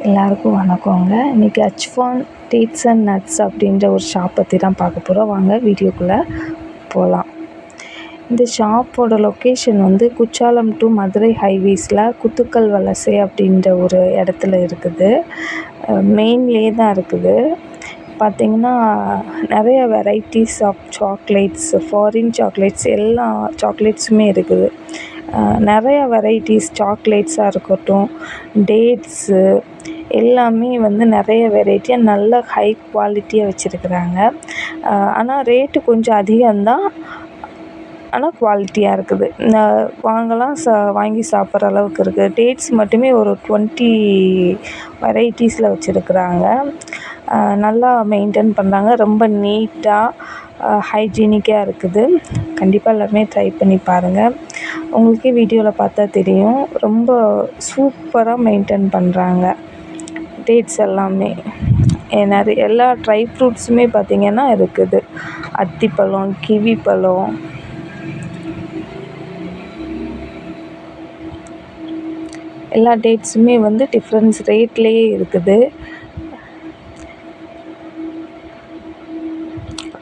எல்லாருக்கும் வணக்கங்க. இன்றைக்கி அச்ஃபான் டேட்ஸ் அண்ட் நட்ஸ் அப்படின்ற ஒரு ஷாப் பற்றி தான் பார்க்க போகிறோம். வாங்க வீடியோக்குள்ளே போகலாம். இந்த ஷாப்போட லொக்கேஷன் வந்து குற்றாலம் டு மதுரை ஹைவேஸில் குத்துக்கல் வலசை அப்படின்ற ஒரு இடத்துல இருக்குது. மெயின்லேயே தான் இருக்குது. பார்த்திங்கன்னா நிறைய varieties of chocolates, foreign chocolates, எல்லா சாக்லேட்ஸுமே இருக்குது. நிறையா வெரைட்டிஸ் சாக்லேட்ஸாக இருக்கட்டும், டேட்ஸு எல்லாமே வந்து நிறைய வெரைட்டியாக நல்ல ஹை குவாலிட்டியாக வச்சுருக்குறாங்க. ஆனால் ரேட்டு கொஞ்சம் அதிகம்தான், ஆனால் குவாலிட்டியாக இருக்குது. வாங்கலாம், வாங்கி சாப்பிட்ற அளவுக்கு இருக்குது. டேட்ஸ் மட்டுமே ஒரு 20 வெரைட்டிஸில் வச்சுருக்குறாங்க. நல்லா மெயின்டைன் பண்ணுறாங்க. ரொம்ப நீட்டாக ஹைஜீனிக்காக இருக்குது. கண்டிப்பாக எல்லாருமே ட்ரை பண்ணி பாருங்கள். உங்களுக்கே வீடியோவில் பார்த்தா தெரியும். ரொம்ப சூப்பராக மெயின்டைன் பண்ணுறாங்க டேட்ஸ் எல்லாமே. நிறைய எல்லா ட்ரை ஃப்ரூட்ஸுமே பார்த்திங்கன்னா இருக்குது. அத்திப்பழம், கிவி பழம், எல்லா டேட்ஸுமே வந்து டிஃப்ரென்ஸ் ரேட்லேயே இருக்குது.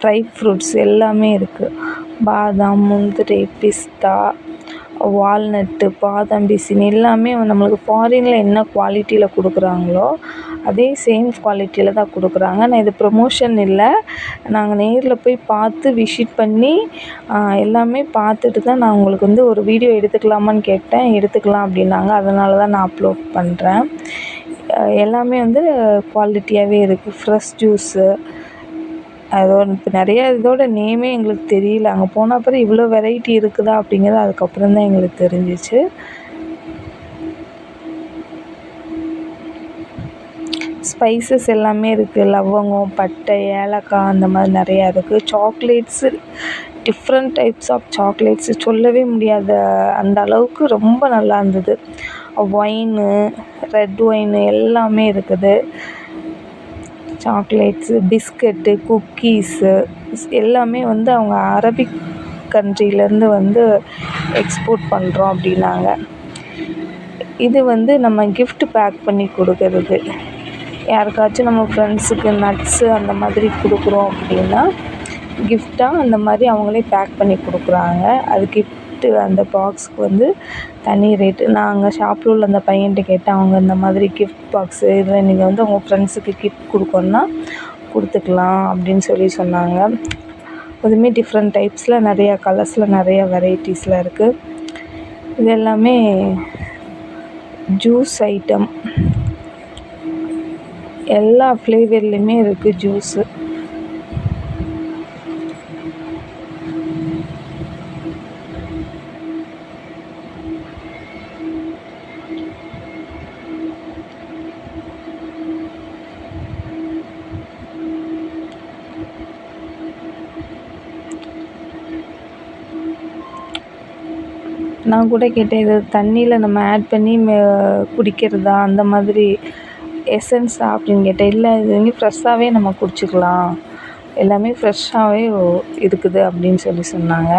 ட்ரை ஃப்ரூட்ஸ் எல்லாமே இருக்குது. பாதாம், முந்திரி, பிஸ்தா, வால்நட்டு, பாதாம் பிசின் எல்லாமே நம்மளுக்கு ஃபாரினில் என்ன குவாலிட்டியில் கொடுக்குறாங்களோ அதே சேம் குவாலிட்டியில் தான் கொடுக்குறாங்க. நான் இது ப்ரொமோஷன் இல்லை, நாங்கள் நேரில் போய் பார்த்து விசிட் பண்ணி எல்லாமே பார்த்துட்டு தான் நான் உங்களுக்கு வந்து ஒரு வீடியோ எடுத்துக்கலாமான்னு கேட்டேன். எடுத்துக்கலாம் அப்படின்னாங்க. அதனால தான் நான் அப்லோட் பண்ணுறேன். எல்லாமே வந்து குவாலிட்டியாகவே இருக்குது. ஃப்ரெஷ் ஜூஸு, அதோட நிறைய இதோட நேமே எங்களுக்கு தெரியல. அங்கே போன அப்புறம் இவ்வளோ வெரைட்டி இருக்குதா அப்படிங்கிறது அதுக்கப்புறம் தான் எங்களுக்கு தெரிஞ்சிச்சு. ஸ்பைசஸ் எல்லாமே இருக்குது. லவங்கம், பட்டை, ஏலக்காய் அந்த மாதிரி நிறையா இருக்குது. Chocolates, different types of chocolates சொல்லவே முடியாத அந்த அளவுக்கு ரொம்ப நல்லா இருந்தது. ஒயின்னு, ரெட் ஒயின்னு எல்லாமே இருக்குது. சாக்லேட்ஸு, பிஸ்கட்டு, குக்கீஸு எல்லாமே வந்து அவங்க அரபிக் கண்ட்ரிலேருந்து வந்து எக்ஸ்போர்ட் பண்ணுறோம் அப்படின்னாங்க. இது வந்து நம்ம கிஃப்ட் பேக் பண்ணி கொடுக்கறது. யாருக்காச்சும் நம்ம ஃப்ரெண்ட்ஸுக்கு நட்ஸு அந்த மாதிரி கொடுக்குறோம் அப்படின்னா கிஃப்டாக அந்த மாதிரி அவங்களே பேக் பண்ணி கொடுக்குறாங்க. அது கிஃப்ட்டு அந்த பாக்ஸுக்கு வந்து தனி ரேட்டு. நான் அங்கே ஷாப்பில் உள்ள அந்த பையன்கிட்ட கேட்டேன். அவங்க இந்த மாதிரி கிஃப்ட் பாக்ஸு இதில் நீங்கள் வந்து உங்கள் ஃப்ரெண்ட்ஸுக்கு கிஃப்ட் கொடுக்கணுன்னா கொடுத்துக்கலாம் அப்படின்னு சொன்னாங்க. அதுவுமே டிஃப்ரெண்ட் டைப்ஸில் நிறையா கலர்ஸில் நிறையா வெரைட்டிஸில் இருக்குது. இது எல்லாமே ஜூஸ் ஐட்டம், எல்லா ஃப்ளேவர்லேயுமே இருக்குது ஜூஸு. நான் கூட கேட்டேன், இது தண்ணியில் நம்ம ஆட் பண்ணி குடிக்கிறதா, அந்த மாதிரி எசன்ஸா அப்படின்னு கேட்டேன். இல்லை, இது வந்து ஃப்ரெஷ்ஷாகவே நம்ம குடிச்சிக்கலாம், எல்லாமே ஃப்ரெஷ்ஷாகவே இருக்குது அப்படின்னு சொன்னாங்க.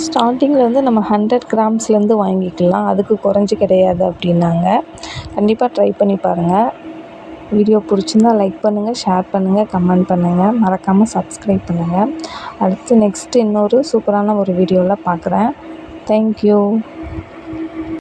ஸ்டார்டிங்கில் வந்து நம்ம 100 கிராம்ஸ்லேருந்து வாங்கிக்கலாம், அதுக்கு குறைஞ்சி கிடையாது அப்படின்னாங்க. கண்டிப்பாக ட்ரை பண்ணி பாருங்கள். வீடியோ பிடிச்சிருந்தா லைக் பண்ணுங்கள், ஷேர் பண்ணுங்கள், கமெண்ட் பண்ணுங்கள், மறக்காமல் சப்ஸ்கிரைப் பண்ணுங்கள். அடுத்து நெக்ஸ்ட்டு இன்னொரு சூப்பரான ஒரு வீடியோவில் பார்க்குறேன். Thank you.